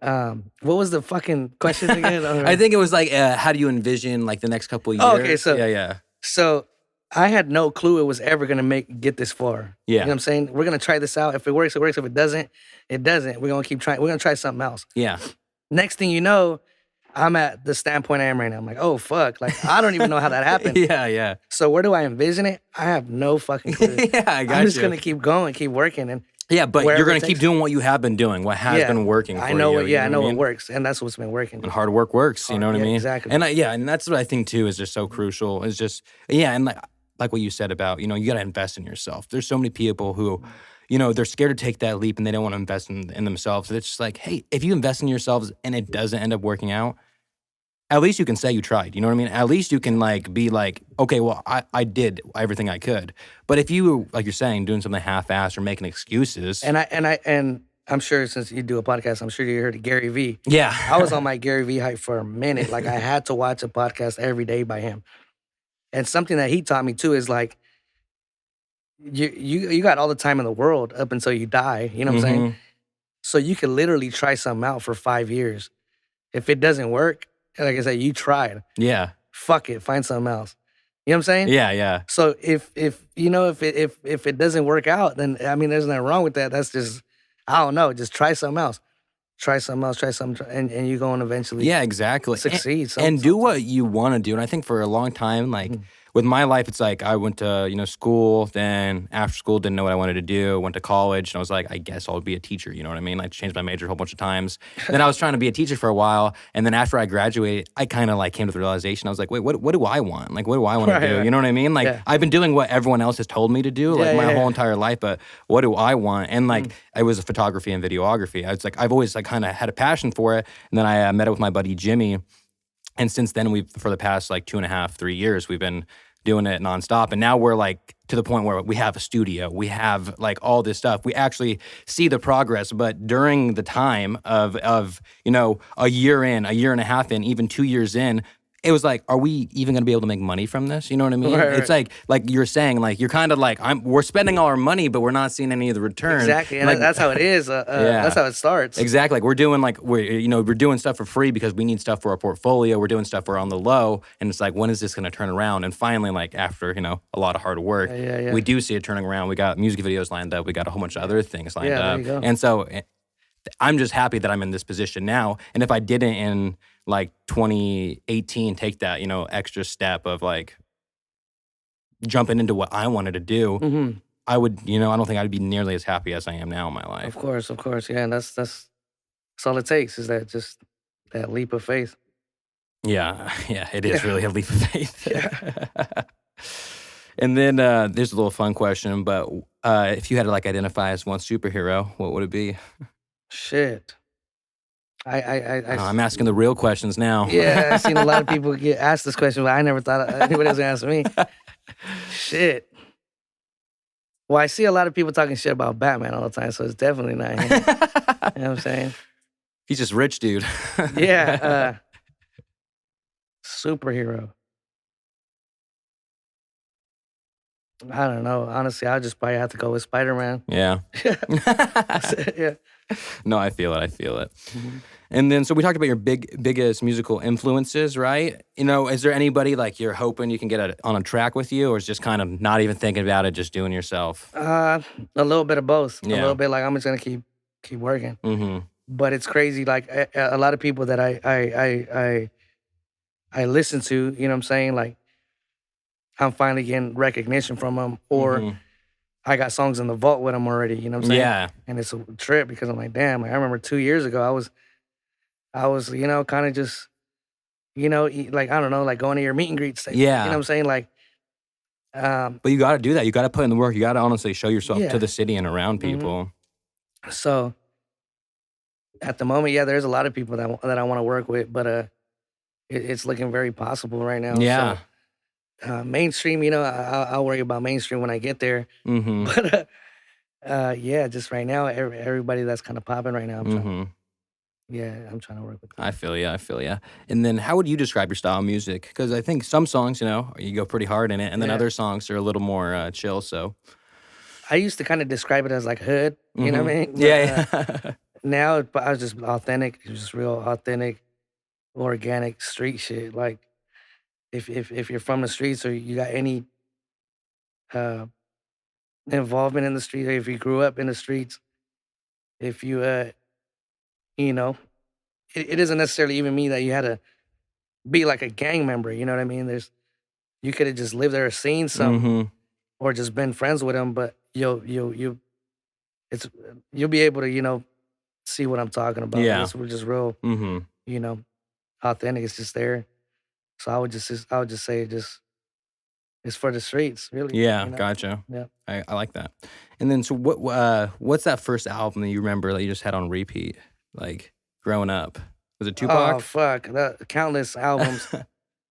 What was the fucking question again? I think it was like, how do you envision like the next couple of years? Oh, okay, so yeah. So I had no clue it was ever gonna get this far. Yeah. You know what I'm saying? We're gonna try this out. If it works, it works. If it doesn't, it doesn't. We're gonna keep trying. We're gonna try something else. Yeah. Next thing you know, I'm at the standpoint I am right now. I'm like, oh fuck. Like I don't even know how that happened. Yeah. So where do I envision it? I have no fucking clue. I got I'm just gonna keep going, keep working, and yeah, but you're gonna keep doing what you have been doing, what has been working for you. I know what works, and that's what's been working. And hard work works, you know what I mean? Exactly. And and that's what I think too is just so crucial. Is just and like what you said about, you gotta invest in yourself. There's so many people who, they're scared to take that leap and they don't want to invest in themselves. So it's just like, hey, if you invest in yourselves and it doesn't end up working out, at least you can say you tried. You know what I mean? At least you can like be like, okay, well, I did everything I could. But if you, like you're saying, doing something half-assed or making excuses, And I'm sure since you do a podcast, I'm sure you heard of Gary Vee. yeah, I was on my Gary Vee hype for a minute. Like I had to watch a podcast every day by him. And something that he taught me too is like you got all the time in the world up until you die. You know what I'm saying? So you can literally try something out for 5 years. If it doesn't work, like I said, you tried. yeah, Fuck it, find something else. You know what I'm saying? yeah. So if it doesn't work out, then I mean, there's nothing wrong with that. That's just, I don't know, just try something else. Try something else, and you're going to eventually Yeah, exactly. succeed. And do what you want to do. And I think for a long time, like with my life, it's like I went to, school, then after school, didn't know what I wanted to do, went to college, and I was like, I guess I'll be a teacher, you know what I mean? I changed my major a whole bunch of times. Then I was trying to be a teacher for a while, and then after I graduated, I kind of like came to the realization, I was like, wait, what do I want? Like, what do I want to do? You know what I mean? Like, I've been doing what everyone else has told me to do, like my whole entire life, but what do I want? And like, it was photography and videography. I was like, I've always like kind of had a passion for it, and then I met up with my buddy Jimmy, and since then, for the past like 2.5, 3 years, we've been doing it nonstop. And now we're like to the point where we have a studio, we have like all this stuff. We actually see the progress. But during the time of a year in, a year and a half in, even 2 years in, it was like, are we even going to be able to make money from this? You know what I mean? Right. It's like you're saying, like you're kind of like we're spending all our money, but we're not seeing any of the return. Exactly, and like, that's how it is. That's how it starts. Exactly. Like we're doing stuff for free because we need stuff for our portfolio. We're doing stuff for on the low, and it's like, when is this going to turn around? And finally, like after a lot of hard work, we do see it turning around. We got music videos lined up. We got a whole bunch of other things lined up. There you go. And so I'm just happy that I'm in this position now. And if I didn't in like 2018 take that extra step of like jumping into what I wanted to do, I would I don't think I'd be nearly as happy as I am now in my life. Of course, yeah, and that's all it takes is that leap of faith. Yeah, it is really a leap of faith. And then there's a little fun question, but if you had to like identify as one superhero, what would it be? Shit. I'm asking the real questions now. Yeah, I've seen a lot of people get asked this question, but I never thought anybody was gonna ask me. Shit. Well, I see a lot of people talking shit about Batman all the time, so it's definitely not him. You know what I'm saying? He's just rich, dude. Yeah. Superhero. I don't know. Honestly, I'll just probably have to go with Spider-Man. Yeah. Yeah. No, I feel it. And then, so we talked about your biggest musical influences, right? Is there anybody like you're hoping you can get on a track with you, or is just kind of not even thinking about it, just doing yourself? A little bit of both. Yeah. A little bit like I'm just gonna keep working. Mm-hmm. But it's crazy. Like a lot of people that I listen to, you know what I'm saying? Like I'm finally getting recognition from them, or I got songs in the vault with them already. You know what I'm saying? Yeah. And it's a trip because I'm like, damn. Like I remember 2 years ago, I was kind of just, like I don't know, like going to your meet and greets. Yeah. You know what I'm saying? Like, but you got to do that. You got to put in the work. You got to honestly show yourself Yeah. to the city and around people. so at the moment, yeah, there's a lot of people that I want to work with, but it's looking very possible right now. Yeah. So, mainstream, I'll worry about mainstream when I get there. Mm-hmm. But yeah, just right now, everybody that's kind of popping right now, I'm trying to work with them. I feel ya. And then how would you describe your style of music? Because I think some songs, you go pretty hard in it, and then other songs are a little more chill, so. I used to kind of describe it as like hood, you know what I mean? But, Yeah. now I was just authentic, just real authentic, organic street shit. Like if you're from the streets or you got any involvement in the streets, or if you grew up in the streets, if you it isn't necessarily even mean that you had to be like a gang member. You know what I mean? You could have just lived there or seen some, or just been friends with them, but you'll be able to see what I'm talking about. Yeah. We're just real, authentic. It's just there. So I would just say it's for the streets, really. Yeah, gotcha. Yeah. I like that. And then, so what's that first album that you remember that you just had on repeat, like growing up? Was it Tupac? Oh fuck, countless albums.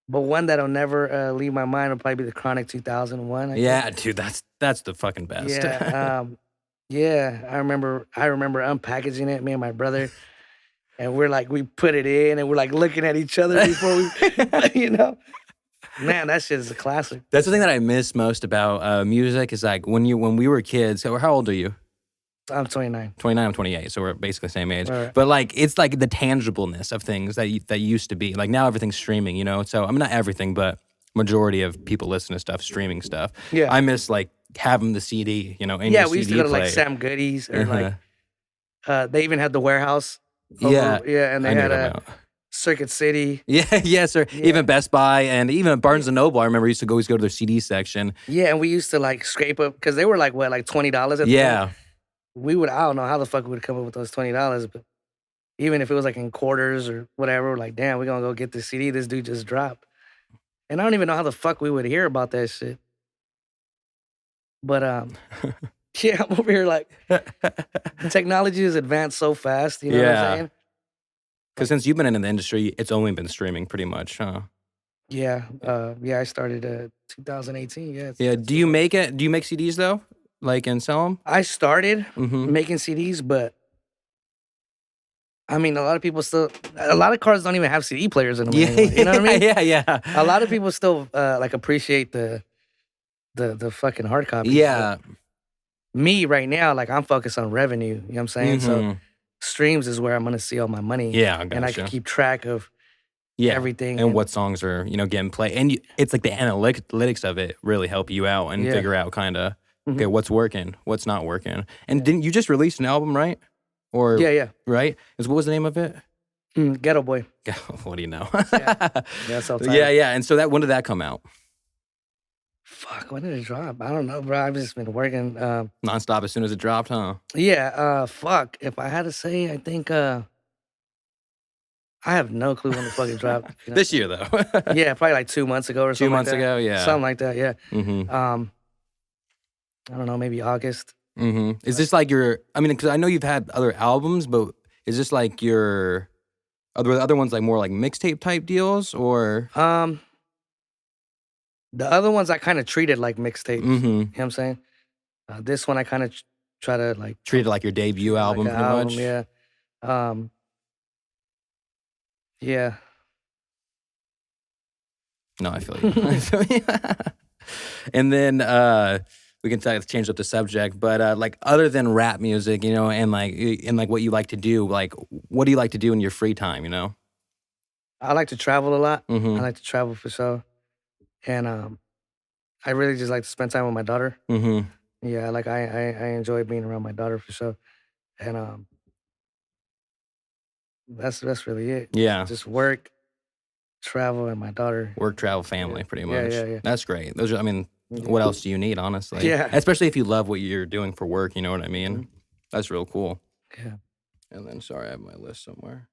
But one that'll never leave my mind will probably be the Chronic 2001. Yeah, dude, that's the fucking best. Yeah, yeah. I remember unpackaging it, me and my brother, and we put it in, and we're like looking at each other before we, Man, that shit is a classic. That's the thing that I miss most about music is like when we were kids. So how old are you? I'm 29. 29, I'm 28, so we're basically the same age. Right. But like, it's like the tangibleness of things that used to be. Like now everything's streaming, So I mean, not everything, but majority of people listen to stuff, streaming stuff. Yeah. I miss like having the CD, in Yeah, your we used to CD go to like player. Sam Goody's or like they even had the warehouse. Yeah. Yeah, and they I knew had that a about. Circuit City. Yeah, yes, sir. Yeah. Even Best Buy and even Barnes and Noble. I remember used to always go to their CD section. Yeah, and we used to like scrape up because they were like what, like $20 at the time? Yeah. I don't know how the fuck we would come up with those $20, but even if it was like in quarters or whatever, we're like, damn, we're gonna go get this CD this dude just dropped. And I don't even know how the fuck we would hear about that shit. But yeah, I'm over here like technology has advanced so fast, you know what I'm saying? Because since you've been in the industry, it's only been streaming pretty much, huh? Yeah. I started 2018, yeah. Yeah. Do you make CDs though? Like and sell them? I started Mm-hmm. making CDs, but I mean, a lot of cars don't even have CD players in them anymore. You know what I mean? Yeah. A lot of people still like appreciate the fucking hard copy. Yeah. But me right now, like I'm focused on revenue. You know what I'm saying? So streams is where I'm gonna see all my money. Yeah, I and I can gotcha. keep track of everything and what songs are getting played, and it's like the analytics of it really help you out and figure out kind of okay what's working, what's not working. And didn't you just release an album, right? Or yeah, right? What was the name of it? Getto Boy. What do you know? Yeah, self-titled. yeah. And so when did that come out? Fuck, when did it drop? I don't know, bro. I've just been working. Nonstop as soon as it dropped, huh? Yeah. Fuck. If I had to say, I think I have no clue when the fuck it dropped. This year though. Yeah, probably like 2 months ago or something. 2 months like that. ago, yeah. Something like that. Yeah. Mm-hmm. I don't know, maybe August. Mm-hmm. Is this like your? I mean, because I know you've had other albums, but is this like your? Are the other ones like more like mixtape type deals, or? The other ones I kind of treated like mixtapes. Mm-hmm. You know what I'm saying? This one I kind of try to like Treat it like your debut album, like an pretty album, much. Yeah. Yeah. No, I feel you. I feel you. And then we can change up the subject, but like other than rap music, and like what you like to do, like what do you like to do in your free time, I like to travel a lot. Mm-hmm. I like to travel for sure. And I really just like to spend time with my daughter. Mm-hmm. Yeah, like I enjoy being around my daughter for sure. And that's really it. Yeah. Just work, travel, and my daughter. Work, travel, family, pretty much. Yeah. That's great. Those are, I mean, what else do you need, honestly? Yeah. Especially if you love what you're doing for work, you know what I mean? Mm-hmm. That's real cool. Yeah. And then, sorry, I have my list somewhere.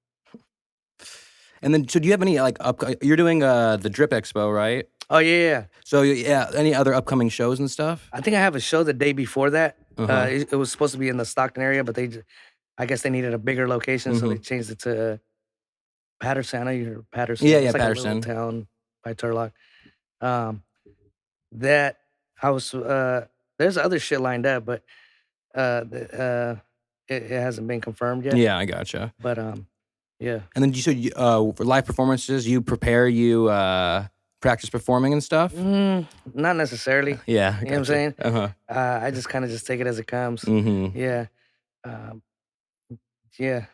And then, so do you have any, like, you're doing the Drip Expo, right? Oh, yeah. So, yeah, any other upcoming shows and stuff? I think I have a show the day before that. Uh-huh. It was supposed to be in the Stockton area, but I guess they needed a bigger location, so they changed it to Patterson. I know you heard Patterson. Yeah, it's like Patterson. a little town by Turlock. That I was. There's other shit lined up, but it hasn't been confirmed yet. Yeah, I gotcha. But yeah. And then you said for live performances, you practice performing and stuff? Not necessarily. Yeah. You know what I'm saying? Uh-huh. I just kind of just take it as it comes. Mm-hmm. Yeah. Yeah.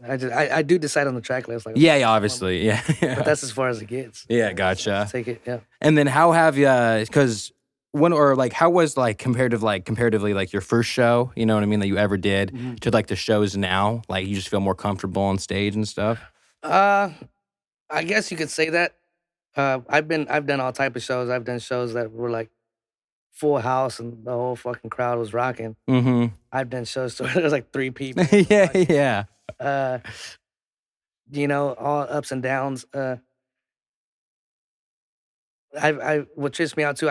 I do decide on the track list. Like, Yeah, obviously. Yeah. But that's as far as it gets. Yeah, gotcha. Take it, yeah. And then how have you, because how was like comparatively like your first show, you know what I mean, that you ever did to like the shows now? Like you just feel more comfortable on stage and stuff? I guess you could say that. I've done all type of shows. I've done shows that were like full house and the whole fucking crowd was rocking. Mm-hmm. I've done shows so there's like 3 people. Yeah. All ups and downs. What trips me out too,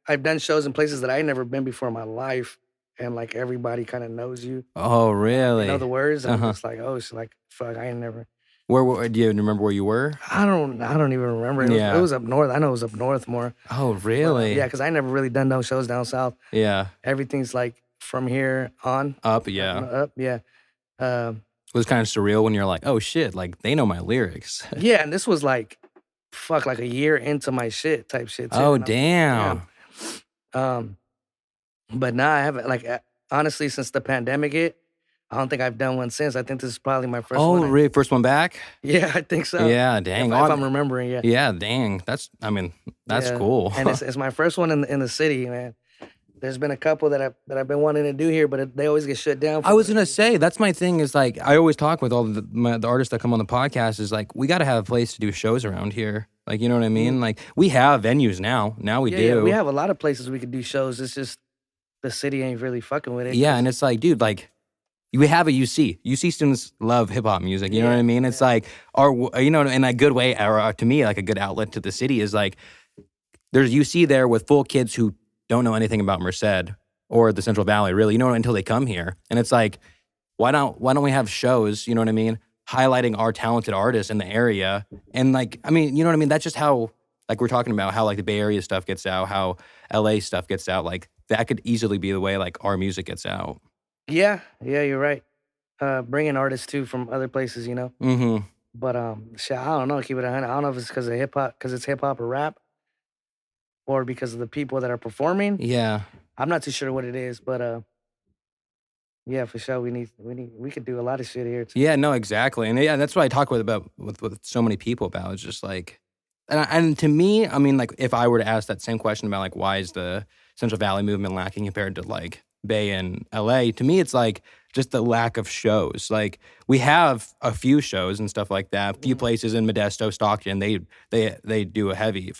I've done shows in places that I ain't never been before in my life, and like everybody kind of knows you. Oh, really? Know the words, and Uh-huh. I'm just like, oh, it's like fuck, I ain't never. Do you remember where you were? I don't even remember. It was up north. I know it was up north more. Oh, really? Yeah, because I never really done no shows down south. Yeah. Everything's like from here on. Up, yeah. Up, yeah. It was kind of surreal when you're like, oh shit, like they know my lyrics. Yeah, and this was like, like a year into my shit type shit too. Oh, and damn. But now I haven't, like, honestly, since the pandemic hit, I don't think I've done one since. I think this is probably my first one. Oh, really? First one back? Yeah, I think so. Yeah, dang. If I'm remembering, yeah. Yeah, dang. That's Yeah. cool. And it's my first one in the city, man. There's been a couple that I've been wanting to do here, but they always get shut down. I was gonna say that's my thing. Is like I always talk with all the artists that come on the podcast. Is like we got to have a place to do shows around here. Like you know what I mean? Like we have venues now. Now we do. Yeah, we have a lot of places we could do shows. It's just the city ain't really fucking with it. Yeah, and it's like, dude, like we have a UC. UC students love hip hop music. You know what I mean? It's like in a good way, or to me, like a good outlet to the city is like there's UC there with full kids who don't know anything about Merced or the Central Valley, really, until they come here. And it's like, why don't we have shows, you know what I mean, highlighting our talented artists in the area? And like, I mean, you know what I mean? That's just how, like we're talking about how like the Bay Area stuff gets out, how LA stuff gets out. Like that could easily be the way like our music gets out. Yeah, you're right. Bringing artists too from other places, Mm-hmm. But shit, I don't know. Keep it 100. I don't know if it's because of hip hop, because it's hip hop or rap, or because of the people that are performing. Yeah. I'm not too sure what it is, but yeah, for sure. We could do a lot of shit here too. Yeah, no, exactly. And yeah, that's what I talk with so many people about. It's just like, and to me, I mean, like if I were to ask that same question about like why is the Central Valley movement lacking compared to like Bay and LA, to me it's like just the lack of shows. Like we have a few shows and stuff like that. A few places in Modesto, Stockton, they do a heavy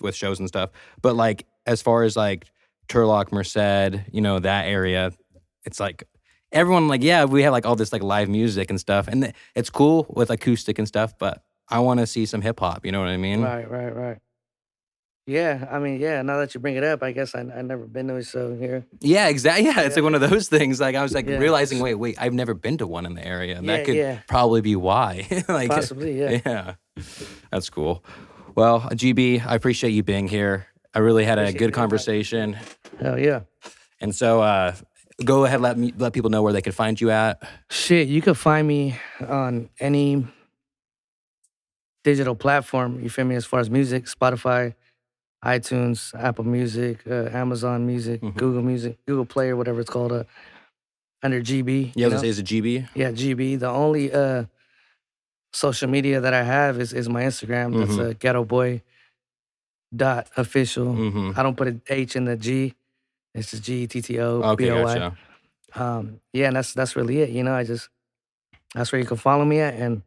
with shows and stuff. But like as far as like Turlock, Merced, that area, it's like everyone like, yeah, we have like all this like live music and stuff, and it's cool with acoustic and stuff, but I want to see some hip hop, you know what I mean? Right. Yeah, I mean, yeah, now that you bring it up, I guess I never been to a show here. Yeah, exactly. Yeah, it's like one of those things. Like I was like realizing, wait, I've never been to one in the area. And that could probably be why. Like, possibly, yeah. Yeah, that's cool. Well, GB, I appreciate you being here. I really had a good conversation. Hell yeah. And so go ahead, let people know where they can find you at. Shit, you can find me on any digital platform, you feel me, as far as music, Spotify, iTunes, Apple Music, Amazon Music, Google Music, Google Play, or whatever it's called, under GB. Yeah, I was gonna say, is it GB? Yeah, GB. The only social media that I have is my Instagram. That's Getto Boy .official. I don't put an H in the G. It's just GETTO. Okay, BOY. gotcha. Yeah, and that's really it. That's where you can follow me at, and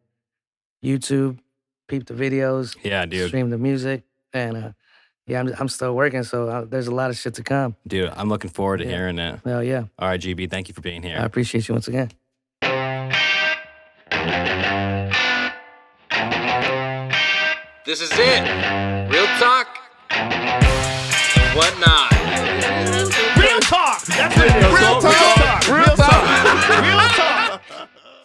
YouTube, peep the videos. Yeah, dude. Stream the music, and yeah, I'm still working, so there's a lot of shit to come. Dude, I'm looking forward to hearing it. Hell yeah. All right, GB, thank you for being here. I appreciate you once again. This is it. Real talk and whatnot.